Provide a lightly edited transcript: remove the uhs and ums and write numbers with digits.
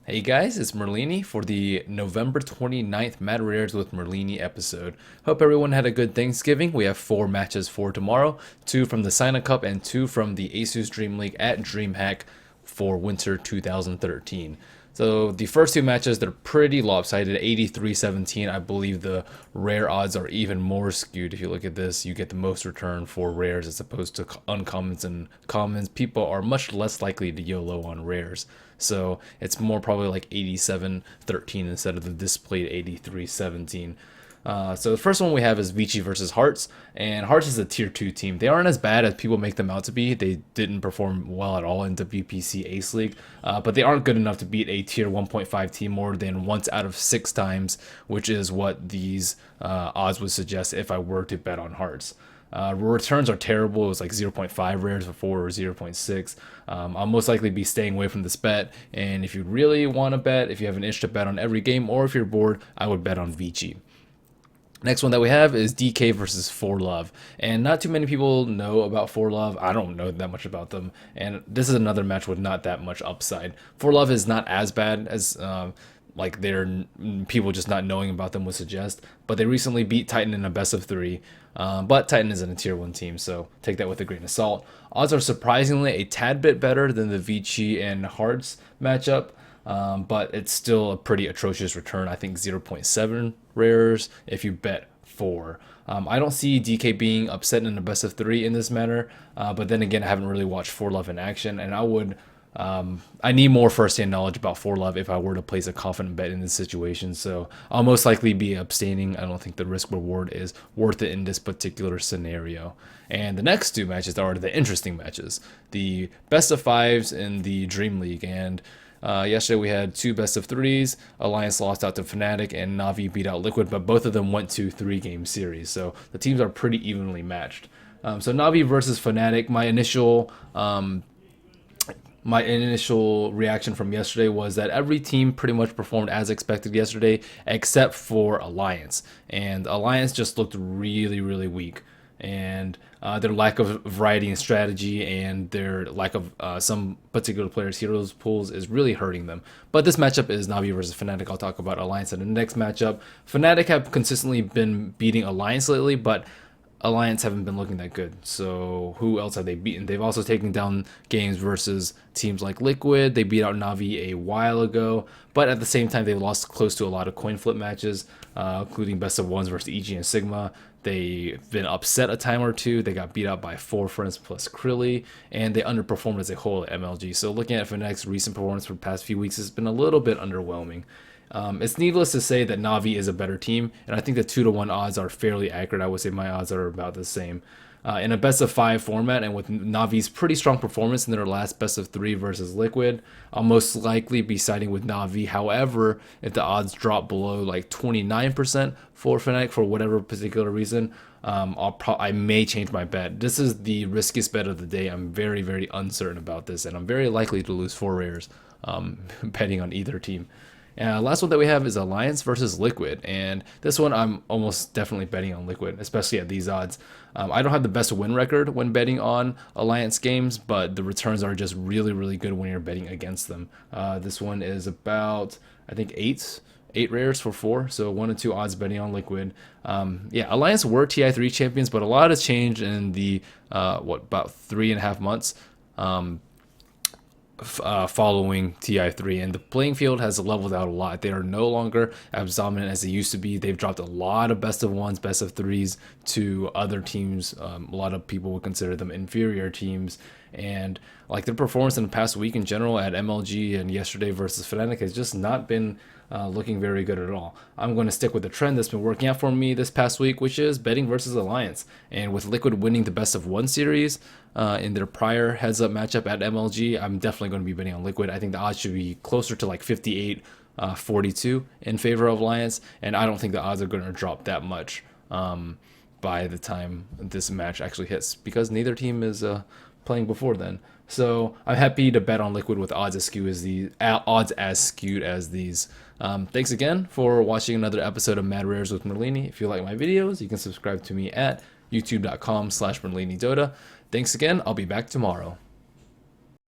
Hey guys, it's Merlini for the November 29th Mad Rares with Merlini episode. Hope everyone had a good Thanksgiving. We have 4 matches for tomorrow, 2 from the Sign Cup and 2 from the Asus Dream League at DreamHack for Winter 2013. So the first 2 matches, they're pretty lopsided, 83-17. I believe the rare odds are even more skewed. If you look at this, you get the most return for rares as opposed to uncommons and commons. People are much less likely to YOLO on rares. So it's more probably like 87-13 instead of the displayed 83-17. So the first one we have is Vici versus Hearts, and Hearts is a tier 2 team. They aren't as bad as people make them out to be. They didn't perform well at all in WPC Ace League, but they aren't good enough to beat a tier 1.5 team more than once out of 6 times, which is what these odds would suggest if I were to bet on Hearts. Returns are terrible. It was like 0.5 rares before or 0.6. I'll most likely be staying away from this bet. And if you really want to bet, if you have an itch to bet on every game, or if you're bored, I would bet on Vici. Next one that we have is DK versus For Love, and not too many people know about For Love. I don't know that much about them, and this is another match with not that much upside. For Love is not as bad as like they're people just not knowing about them would suggest, but they recently beat Titan in a best of 3. But Titan isn't a tier 1 team, so take that with a grain of salt. Odds are surprisingly a tad bit better than the Vici and Hearts matchup. But it's still a pretty atrocious return. I think 0.7 rares if you bet 4. I don't see DK being upset in a best of 3 in this matter, but then again, I haven't really watched For Love in action, and I need more first-hand knowledge about For Love if I were to place a confident bet in this situation. So I'll most likely be abstaining. I don't think the risk reward is worth it in this particular scenario. And the next 2 matches are the interesting matches, the best of 5s in the Dream League. And yesterday we had 2 best of 3s. Alliance lost out to Fnatic and Navi beat out Liquid, but both of them went to 3-game series. So the teams are pretty evenly matched. So Navi versus Fnatic, my initial reaction from yesterday was that every team pretty much performed as expected yesterday, except for Alliance. And Alliance just looked really, really weak. And their lack of variety and strategy and their lack of some particular players' heroes pools is really hurting them. But this matchup is Navi versus Fnatic. I'll talk about Alliance in the next matchup. Fnatic have consistently been beating Alliance lately, but Alliance haven't been looking that good. So who else have they beaten? They've also taken down games versus teams like Liquid. They beat out Navi a while ago, but at the same time they've lost close to a lot of coin flip matches, including best of 1s versus EG and Sigma. They've been upset a time or 2. They got beat out by 4 friends plus Krilly, and they underperformed as a whole at MLG. So looking at Fnatic's recent performance for the past few weeks has been a little bit underwhelming. It's needless to say that Navi is a better team, and I think the 2-to-1 odds are fairly accurate. I would say my odds are about the same. In a best of 5 format, and with Navi's pretty strong performance in their last best of 3 versus Liquid, I'll most likely be siding with Navi. However, if the odds drop below like 29% for Fnatic for whatever particular reason, I may change my bet. This is the riskiest bet of the day. I'm very, very uncertain about this, and I'm very likely to lose 4 rares betting on either team. Last one that we have is Alliance versus Liquid, and this one I'm almost definitely betting on Liquid, especially at these odds. I don't have the best win record when betting on Alliance games, but the returns are just really, really good when you're betting against them. This one is about, I think, 8 rares for 4, so 1 and 2 odds betting on Liquid. Alliance were TI3 champions, but a lot has changed in the about 3.5 months. Following TI3, and the playing field has leveled out a lot. They are no longer as dominant as they used to be. They've dropped a lot of best of 1s, best of 3s to other teams. A lot of people would consider them inferior teams, and like their performance in the past week in general at MLG and yesterday versus Fnatic has just not been looking very good at all. I'm going to stick with the trend that's been working out for me this past week, which is betting versus Alliance. And with Liquid winning the best of 1 series in their prior heads-up matchup at MLG, I'm definitely going to be betting on Liquid. I think the odds should be closer to like 58-42 in favor of Alliance, and I don't think the odds are going to drop that much by the time this match actually hits, because neither team is playing before then. So I'm happy to bet on Liquid with odds as skewed as these. Thanks again for watching another episode of Mad Rares with Merlini. If you like my videos, you can subscribe to me at youtube.com/MerliniDota. Thanks again. I'll be back tomorrow.